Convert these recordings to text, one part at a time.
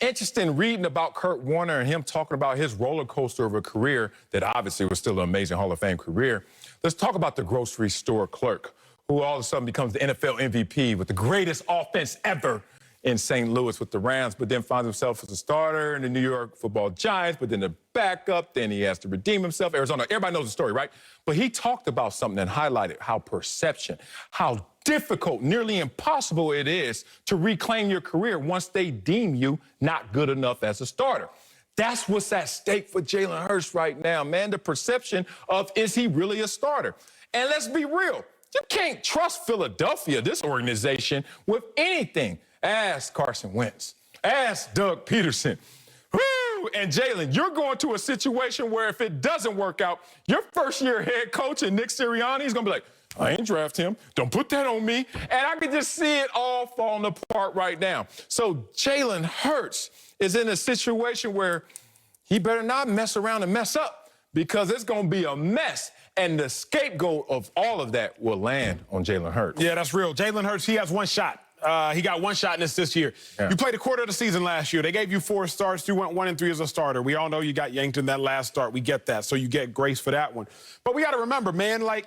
Interesting reading about Kurt Warner and him talking about his roller coaster of a career that obviously was still an amazing Hall of Fame career. Let's talk about the grocery store clerk who all of a sudden becomes the NFL MVP with the greatest offense ever in St. Louis with the Rams, but then finds himself as a starter in the New York Football Giants, but then the backup, then he has to redeem himself. Arizona, everybody knows the story, right? But he talked about something and highlighted how perception, how difficult, nearly impossible it is to reclaim your career once they deem you not good enough as a starter. That's what's at stake for Jalen Hurts right now, man. The perception of, is he really a starter? And let's be real, you can't trust Philadelphia, this organization, with anything. Ask Carson Wentz. Ask Doug Peterson. Woo! And Jalen, you're going to a situation where if it doesn't work out, your first-year head coach and Nick Sirianni is going to be like, I ain't draft him. Don't put that on me. And I can just see it all falling apart right now. So Jalen Hurts is in a situation where he better not mess around and mess up because it's going to be a mess. And the scapegoat of all of that will land on Jalen Hurts. Yeah, that's real. Jalen Hurts, he has one shot. He got one shot in this year. Yeah. You played a quarter of the season last year. They gave you 4 starts. You went 1-3 as a starter. We all know you got yanked in that last start. We get that. So you get grace for that one. But we got to remember, man, like,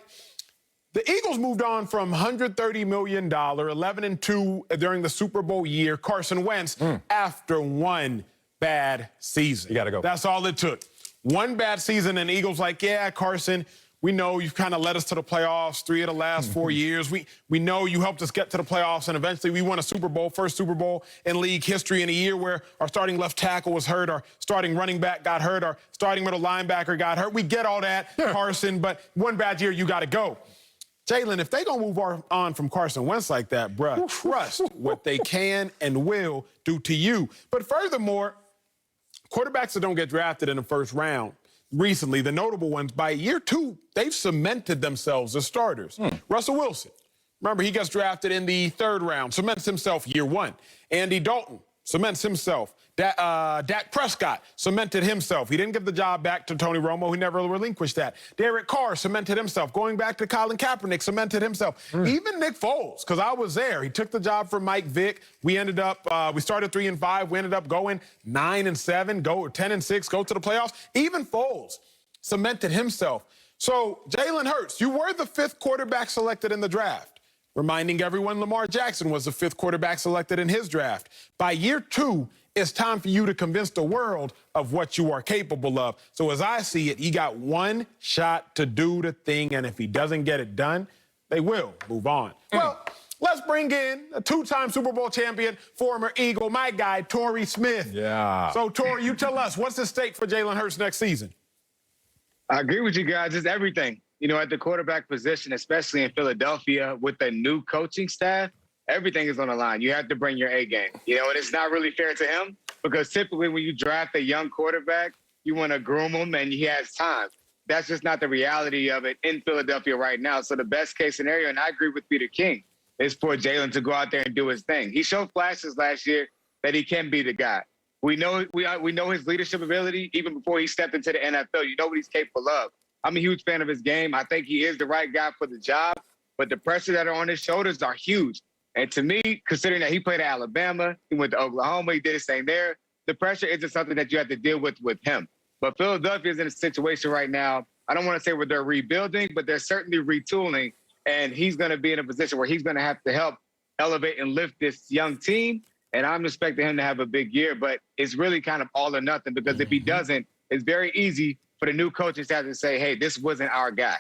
the Eagles moved on from $130 million, 11-2 during the Super Bowl year, Carson Wentz, after one bad season. You got to go. That's all it took. One bad season, and the Eagles like, yeah, Carson, we know you've kind of led us to the playoffs 3 of the last 4 years. We know you helped us get to the playoffs, and eventually we won a Super Bowl, first Super Bowl in league history in a year where our starting left tackle was hurt, our starting running back got hurt, our starting middle linebacker got hurt. We get all that, Carson, but one bad year, you got to go. Jalen, if they gonna move on from Carson Wentz like that, bruh, trust what they can and will do to you. But furthermore, quarterbacks that don't get drafted in the first round, recently, the notable ones, by year 2, they've cemented themselves as starters. Russell Wilson, remember, he gets drafted in the 3rd round, cements himself year 1. Andy Dalton cements himself. Dak Prescott cemented himself. He didn't give the job back to Tony Romo. He never relinquished that. Derek Carr cemented himself. Going back to Colin Kaepernick, cemented himself. Even Nick Foles, because I was there. He took the job from Mike Vick. We ended up, we started 3-5. We ended up going 9-7, go 10-6, go to the playoffs. Even Foles cemented himself. So, Jalen Hurts, you were the 5th quarterback selected in the draft. Reminding everyone Lamar Jackson was the 5th quarterback selected in his draft. By year 2, it's time for you to convince the world of what you are capable of. So as I see it, he got one shot to do the thing, and if he doesn't get it done, they will move on. Well, let's bring in a 2-time Super Bowl champion, former Eagle, my guy, Torrey Smith. Yeah. So, Torrey, you tell us, what's at stake for Jalen Hurts next season? I agree with you guys. It's everything. You know, at the quarterback position, especially in Philadelphia with the new coaching staff, everything is on the line. You have to bring your A game. You know, and it's not really fair to him because typically when you draft a young quarterback, you want to groom him and he has time. That's just not the reality of it in Philadelphia right now. So the best case scenario, and I agree with Peter King, is for Jalen to go out there and do his thing. He showed flashes last year that he can be the guy. We know his leadership ability even before he stepped into the NFL. You know what he's capable of. I'm a huge fan of his game. I think he is the right guy for the job, but the pressure that are on his shoulders are huge. And to me, considering that he played at Alabama, he went to Oklahoma, he did his thing there, the pressure isn't something that you have to deal with him. But Philadelphia is in a situation right now, I don't want to say where they're rebuilding, but they're certainly retooling, and he's going to be in a position where he's going to have to help elevate and lift this young team, and I'm expecting him to have a big year, but it's really kind of all or nothing because if he doesn't, it's very easy for the new coaches to have to say, hey, this wasn't our guy.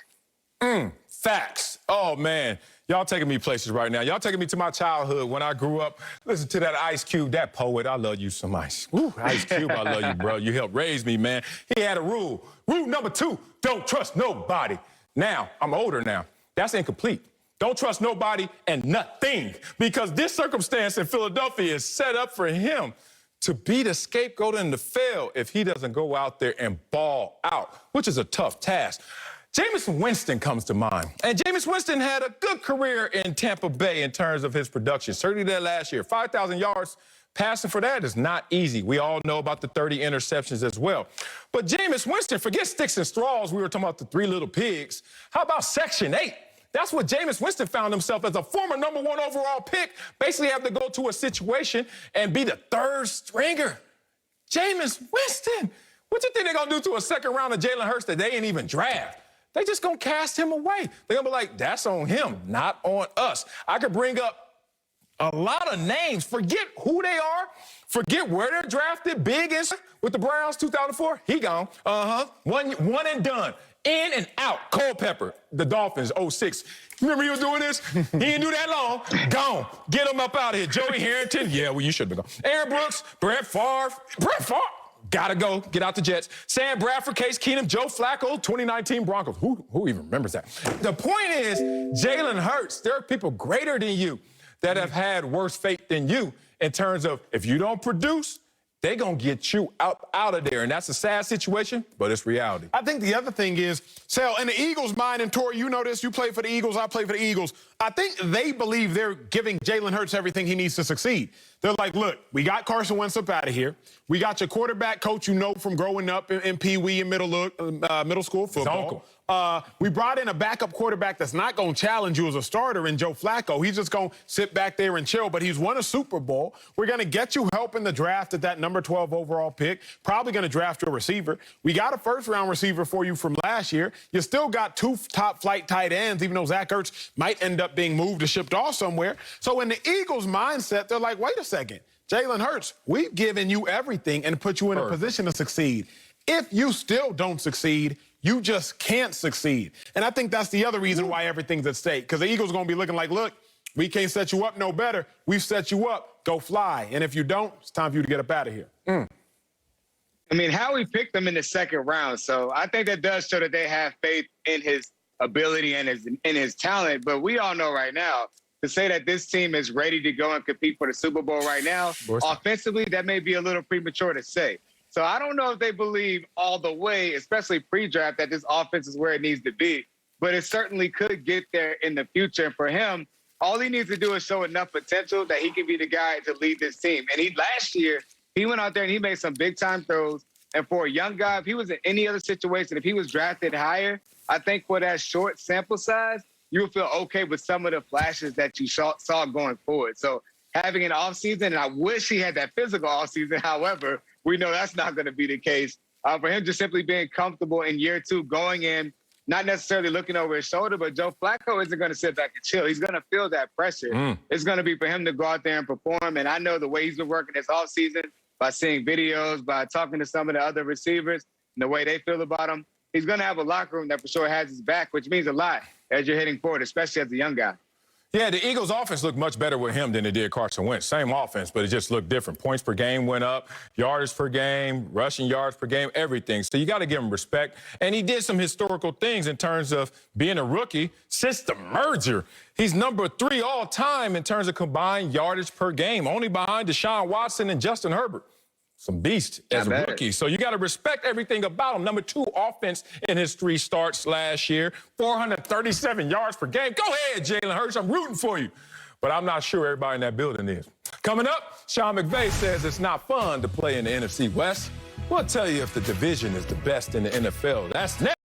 Facts. Oh, man. Y'all taking me places right now. Y'all taking me to my childhood when I grew up. Listen to that Ice Cube, that poet. I love you so much. Woo, Ice Cube, I love you, bro. You helped raise me, man. He had a rule. Rule number 2, don't trust nobody. Now, I'm older now. That's incomplete. Don't trust nobody and nothing because this circumstance in Philadelphia is set up for him to be the scapegoat and to fail if he doesn't go out there and ball out, which is a tough task. Jameis Winston comes to mind. And Jameis Winston had a good career in Tampa Bay in terms of his production. Certainly did last year. 5,000 yards passing for that is not easy. We all know about the 30 interceptions as well. But Jameis Winston, forget sticks and straws. We were talking about the 3 little pigs. How about Section 8? That's what Jameis Winston found himself as a former #1 overall pick, basically have to go to a situation and be the third stringer. Jameis Winston. What you think they're going to do to a second round of Jalen Hurts that they ain't even draft? They just going to cast him away. They're going to be like, that's on him, not on us. I could bring up a lot of names. Forget who they are. Forget where they're drafted. Big with the Browns, 2004. He gone. One and done. In and out. Culpepper, the Dolphins, 06. Remember he was doing this? He didn't do that long. Gone. Get him up out of here. Joey Harrington. Yeah, well, you should have gone. Aaron Brooks, Brett Favre. Gotta go. Get out the Jets. Sam Bradford, Case Keenum, Joe Flacco, 2019 Broncos. Who even remembers that? The point is, Jalen Hurts, there are people greater than you that have had worse fate than you in terms of if you don't produce, they're going to get you out of there. And that's a sad situation, but it's reality. I think the other thing is, Sal, in the Eagles' mind, and Tori, you know this, you play for the Eagles, I play for the Eagles. I think they believe they're giving Jalen Hurts everything he needs to succeed. They're like, look, we got Carson Wentz up out of here. We got your quarterback coach you know from growing up in Pee Wee and middle school football. We brought in a backup quarterback that's not going to challenge you as a starter in Joe Flacco. He's just going to sit back there and chill, but he's won a Super Bowl. We're going to get you help in the draft at that number 12 overall pick. Probably going to draft your receiver. We got a first-round receiver for you from last year. You still got 2 top-flight tight ends, even though Zach Ertz might end up being moved or shipped off somewhere. So in the Eagles' mindset, they're like, wait a second. Jalen Hurts, we've given you everything and put you in a position to succeed. If you still don't succeed, you just can't succeed. And I think that's the other reason why everything's at stake. Because the Eagles are going to be looking like, look, we can't set you up no better. We've set you up. Go fly. And if you don't, it's time for you to get up out of here. I mean, Howie picked them in the second round. So I think that does show that they have faith in his ability and in his talent. But we all know right now, to say that this team is ready to go and compete for the Super Bowl right now, offensively, that may be a little premature to say. So I don't know if they believe all the way, especially pre-draft, that this offense is where it needs to be. But it certainly could get there in the future. And for him, all he needs to do is show enough potential that he can be the guy to lead this team. And last year, he went out there and he made some big-time throws. And for a young guy, if he was in any other situation, if he was drafted higher, I think for that short sample size, you would feel okay with some of the flashes that you saw going forward. So having an offseason, and I wish he had that physical offseason, however, we know that's not going to be the case. For him just simply being comfortable in year 2, going in, not necessarily looking over his shoulder, but Joe Flacco isn't going to sit back and chill. He's going to feel that pressure. It's going to be for him to go out there and perform. And I know the way he's been working this offseason, by seeing videos, by talking to some of the other receivers, and the way they feel about him, he's going to have a locker room that for sure has his back, which means a lot as you're heading forward, especially as a young guy. Yeah, the Eagles' offense looked much better with him than it did Carson Wentz. Same offense, but it just looked different. Points per game went up, yards per game, rushing yards per game, everything. So you got to give him respect. And he did some historical things in terms of being a rookie since the merger. He's number 3 all time in terms of combined yardage per game, only behind Deshaun Watson and Justin Herbert. Some beast as a rookie. So you got to respect everything about him. Number 2 offense in his 3 starts last year, 437 yards per game. Go ahead, Jalen Hurts. I'm rooting for you. But I'm not sure everybody in that building is. Coming up, Sean McVay says it's not fun to play in the NFC West. We'll tell you if the division is the best in the NFL. That's next.